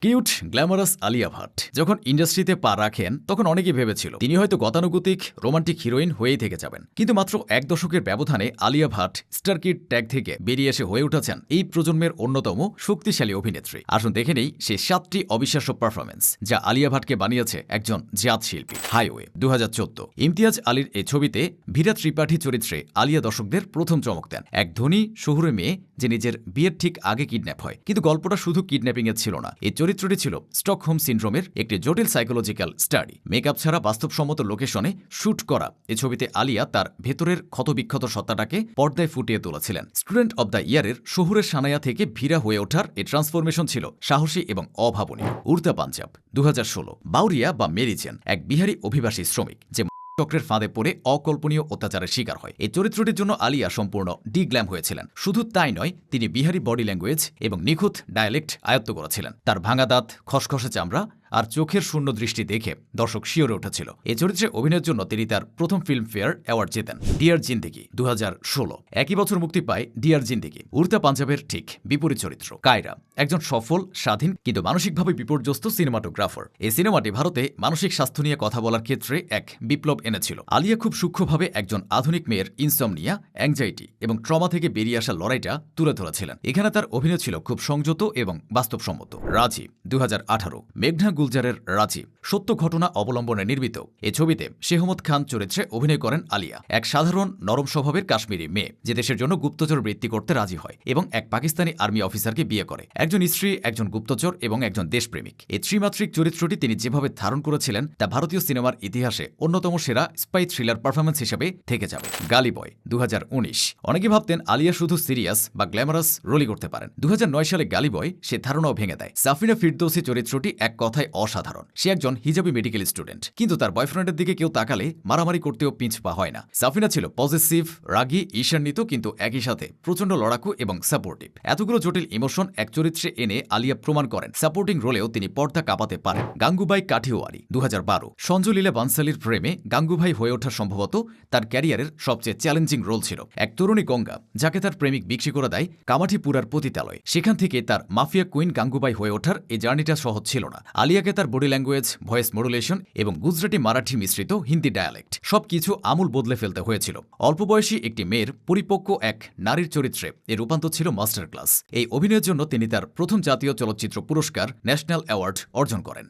Cute glamorous Alia Bhatt যখন ইন্ডাস্ট্রিতে পা রাখেন তখন অনেকেই ভেবেছিল তিনি হয়তো গতানুগতিক রোমান্টিক হিরোইন হয়েই থেকে যাবেন, কিন্তু মাত্র এক দশকের ব্যবধানে Alia Bhatt star kid tag থেকে বেরিয়ে এসে হয়ে উঠেছেন এই প্রজন্মের অন্যতম শক্তিশালী অভিনেত্রী। আসুন দেখে নেই সে 7টি অবিশ্বাস্য পারফরমেন্স যা আলিয়া ভাটকে বানিয়েছে একজন জাত শিল্পী। হাইওয়ে 2014 ইমতিয়াজ আলীর এই ছবিতে ভীরা ত্রিপাঠী চরিত্রে আলিয়া দর্শকদের প্রথম চমক দেন। এক ধনী শহুরে মেয়ে যে নিজের বিয়ের ঠিক আগে কিডন্যাপ হয়, কিন্তু গল্পটা শুধু কিডন্যাপিং এর ছিল না, এই চরিত্রটি ছিল স্টকহোম সিনড্রোমের একটি জটিল সাইকোলজিক্যাল স্টাডি। মেকআপ ছাড়া বাস্তবসম্মত লোকেশনে শুট করা এই ছবিতে আলিয়া তার ভেতরের ক্ষতবিক্ষত সত্তাটাকে পর্দায় ফুটিয়ে তুলেছিলেন। স্টুডেন্ট অব দ্য ইয়ারের শহুরের সানায়া থেকে ভীরা হয়ে ওঠার এই ট্রান্সফরমেশন ছিল সাহসী এবং অভাবনীয়। উড়তা পাঞ্জাব 2016 বাউরিয়া বা মেরিজেন এক বিহারি অভিবাসী শ্রমিক যে চক্রের ফাঁদে পড়ে অকল্পনীয় অত্যাচারের শিকার হয়। এই চরিত্রটির জন্য আলিয়া সম্পূর্ণ ডিগ্ল্যাম হয়েছিলেন। শুধু তাই নয়, তিনি বিহারি বডি ল্যাঙ্গুয়েজ এবং নিখুঁত ডায়ালেক্ট আয়ত্ত করেছিলেন। তার ভাঙা দাঁত, খসখসে চামড়া আর চোখের শূন্য দৃষ্টি দেখে দর্শক শিওরে উঠেছিল। এই চরিত্রে অভিনয়ের জন্য তিনি তার প্রথম ফিল্মফেয়ার অ্যাওয়ার্ড জেতেন। ডিয়ার জিন্দেগি 2016 একই বছর মুক্তি পায় ডিয়ার জিন্দেগি। উড়তা পাঞ্জাবের ঠিক বিপরীত চরিত্র কায়রা একজন সফল, স্বাধীন কিন্তু মানসিকভাবে বিপর্যস্ত সিনেমাটোগ্রাফার। এই সিনেমাটি ভারতে মানসিক স্বাস্থ্য নিয়ে কথা বলার ক্ষেত্রে এক বিপ্লব এনেছিল। আলিয়া খুব সূক্ষ্মভাবে একজন আধুনিক মেয়ের ইনসমনিয়া, অ্যাংজাইটি এবং ট্রমা থেকে বেরিয়ে আসার লড়াইটা তুলে ধরেছিলেন। এখানে তার অভিনয় ছিল খুব সংযত এবং বাস্তবসম্মত। রাজি 2018 মেঘনা গুলজারের রাজি সত্য ঘটনা অবলম্বনে নির্মিত। এই ছবিতে শেহমত খান চরিত্রে অভিনয় করেন আলিয়া, এক সাধারণ নরম স্বভাবের কাশ্মীরি মেয়ে যে দেশের জন্য গুপ্তচর বৃত্তি করতে রাজি হয় এবং এক পাকিস্তানি আর্মি অফিসারকে বিয়ে করে। একজন স্ত্রী, একজন গুপ্তচর এবং একজন দেশপ্রেমিক। এই ত্রিমাত্রিক চরিত্রটি তিনি যেভাবে ধারণ করেছিলেন তা ভারতীয় সিনেমার ইতিহাসে অন্যতম সেরা স্পাই থ্রিলার পারফরমেন্স হিসেবে থেকে যাবে। গালি বয় 2019 অনেকে ভাবতেন আলিয়া শুধু সিরিয়াস বা গ্ল্যামারাস রোলই করতে পারেন। 2009 সালে গালি বয় সে ধারণাও ভেঙে দেয়। সাফিনা ফিরদৌসি চরিত্রটি এক কথায় অসাধারণ। সে একজন হিজাবি মেডিকেল স্টুডেন্ট, কিন্তু তার বয়ফ্রেন্ডের দিকে কেউ তাকালে মারামারি করতেও পিছপা হয় না। সাফিনা ছিল পজিটিভ, রাগী, ঈর্ষান্বিত কিন্তু একই সাথে প্রচন্ড লড়াকু এবং সাপোর্টিভ। এতগুলো জটিল ইমোশন এক চরিত্রে এনে আলিয়া প্রমাণ করেন সাপোর্টিং রোলেও তিনি পর্দা কাঁপাতে পারেন। গাঙ্গুবাই কাঠিওয়ারি 2012 সঞ্জু লীলা বানসালির প্রেমে গাঙ্গুভাই হয়ে ওঠা সম্ভবত তার ক্যারিয়ারের সবচেয়ে চ্যালেঞ্জিং রোল ছিল। এক তরুণী গঙ্গা যাকে তার প্রেমিক বিক্রি করে দেয় কামাঠিপুরার পতিতালয়, সেখান থেকে তার মাফিয়া কুইন গাঙ্গুবাই হয়ে ওঠার এই জার্নিটা সহজ ছিল না। আলিয়াকে তার বডি ল্যাঙ্গুয়েজ, ভয়েস মডুলেশন এবং গুজরাটি মারাঠি মিশ্রিত হিন্দি ডায়ালেক্ট সবকিছু আমূল বদলে ফেলতে হয়েছিল। অল্প বয়সী একটি মেয়ের পরিপক্ক এক নারীর চরিত্রে এর রূপান্তর ছিল মাস্টার ক্লাস। এই অভিনয়ের জন্য তিনি তার প্রথম জাতীয় চলচ্চিত্র পুরস্কার ন্যাশনাল অ্যাওয়ার্ড অর্জন করেন।